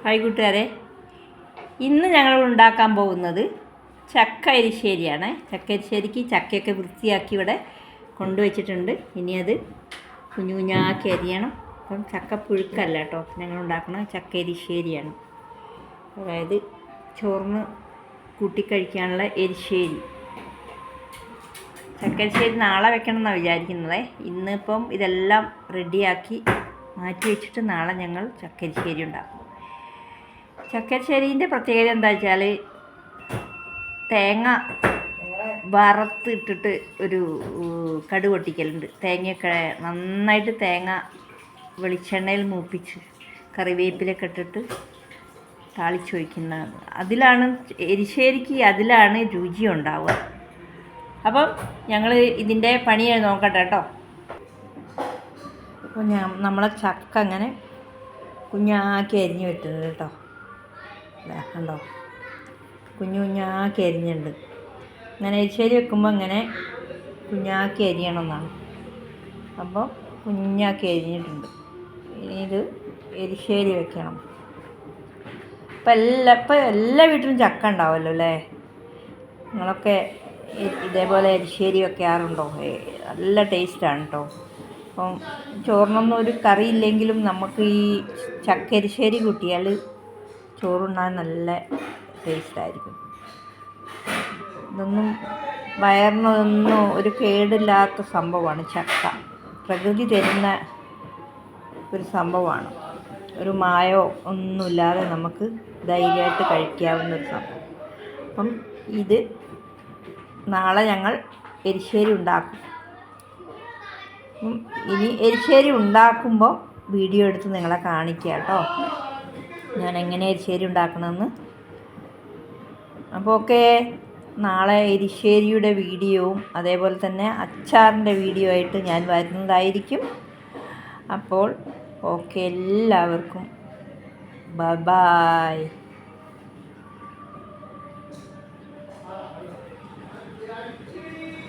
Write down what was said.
Hi കൂട്ടുകാരെ, ഇന്ന് ഞങ്ങൾ ഉണ്ടാക്കാൻ പോകുന്നത് ചക്ക എരിശ്ശേരിയാണ്. ചക്ക എരിശ്ശേരിക്ക് ചക്കയൊക്കെ വൃത്തിയാക്കി ഇവിടെ കൊണ്ടുവച്ചിട്ടുണ്ട്. ഇനി അത് കുഞ്ഞു കുഞ്ഞാക്കി അരിയണം. അപ്പം ചക്ക പുഴുക്കല്ല കേട്ടോ, ഞങ്ങൾ ഉണ്ടാക്കുന്നത് ചക്ക എരിശ്ശേരിയാണ്. അതായത് ചോറിന് കൂട്ടിക്കഴിക്കാനുള്ള എരിശ്ശേരി. ചക്ക എരിശ്ശേരി നാളെ വെക്കണം എന്നാണ് വിചാരിക്കുന്നത്. ഇന്നിപ്പം ഇതെല്ലാം റെഡിയാക്കി മാറ്റി വെച്ചിട്ട് നാളെ ഞങ്ങൾ ചക്ക എരിശ്ശേരി ഉണ്ടാക്കും. ചക്കരശ്ശേരീൻ്റെ പ്രത്യേകത എന്താ വെച്ചാൽ തേങ്ങ വറുത്തിട്ടിട്ട് ഒരു കടുക് പൊട്ടിക്കലുണ്ട്. തേങ്ങയൊക്കെ നന്നായിട്ട് തേങ്ങ വെളിച്ചെണ്ണയിൽ മൂപ്പിച്ച് കറിവേപ്പിലൊക്കെ ഇട്ടിട്ട് താളിച്ചൊഴിക്കുന്നത്. അതിലാണ് എരിശ്ശേരിക്ക്, അതിലാണ് രുചി ഉണ്ടാവുക. അപ്പം ഞങ്ങൾ ഇതിൻ്റെ പണി നോക്കട്ടെ കേട്ടോ. അപ്പോൾ നമ്മളെ ചക്ക അങ്ങനെ കുഞ്ഞാക്കി അരിഞ്ഞ് വെക്കുന്നത് കേട്ടോ. കണ്ടോ, കുഞ്ഞു കുഞ്ഞാക്കി അരിഞ്ഞുണ്ട്. അങ്ങനെ എരിശ്ശേരി വെക്കുമ്പോൾ അങ്ങനെ കുഞ്ഞാക്കി അരിയണമെന്നാണ്. അപ്പോൾ കുഞ്ഞാക്കി അരിഞ്ഞിട്ടുണ്ട്. ഇനി ഇത് എരിശ്ശേരി വെക്കണം. ഇപ്പം എല്ലാ വീട്ടിലും ചക്ക ഉണ്ടാവുമല്ലോ അല്ലേ? നിങ്ങളൊക്കെ ഇതേപോലെ എരിശ്ശേരി വെക്കാറുണ്ടോ? നല്ല ടേസ്റ്റാണ് കേട്ടോ. അപ്പം ചോറിനൊന്നും ഒരു കറി ഇല്ലെങ്കിലും നമുക്ക് ഈ ചക്ക എരിശ്ശേരി കൂട്ടിയാൽ ചോറുണ്ണാൻ നല്ല ടേസ്റ്റായിരിക്കും. ഇതൊന്നും വയറിനൊന്നും ഒരു കേടില്ലാത്ത സംഭവമാണ് ചക്ക. പ്രകൃതി തരുന്ന ഒരു സംഭവമാണ്. ഒരു മായോ ഒന്നുമില്ലാതെ നമുക്ക് ധൈര്യമായിട്ട് കഴിക്കാവുന്നൊരു സംഭവം. അപ്പം ഇത് നാളെ ഞങ്ങൾ എരിശ്ശേരി ഉണ്ടാക്കും. ഇനി എരിശ്ശേരി ഉണ്ടാക്കുമ്പോൾ വീഡിയോ എടുത്ത് നിങ്ങളെ കാണിക്കുക കേട്ടോ, ഞാൻ എങ്ങനെ എരിശ്ശേരി ഉണ്ടാക്കണമെന്ന്. അപ്പോൾ ഓക്കെ, നാളെ എരിശ്ശേരിയുടെ വീഡിയോവും അതേപോലെ തന്നെ അച്ചാറിൻ്റെ വീഡിയോ ആയിട്ട് ഞാൻ വരുന്നതായിരിക്കും. അപ്പോൾ ഓക്കെ, എല്ലാവർക്കും ബൈ.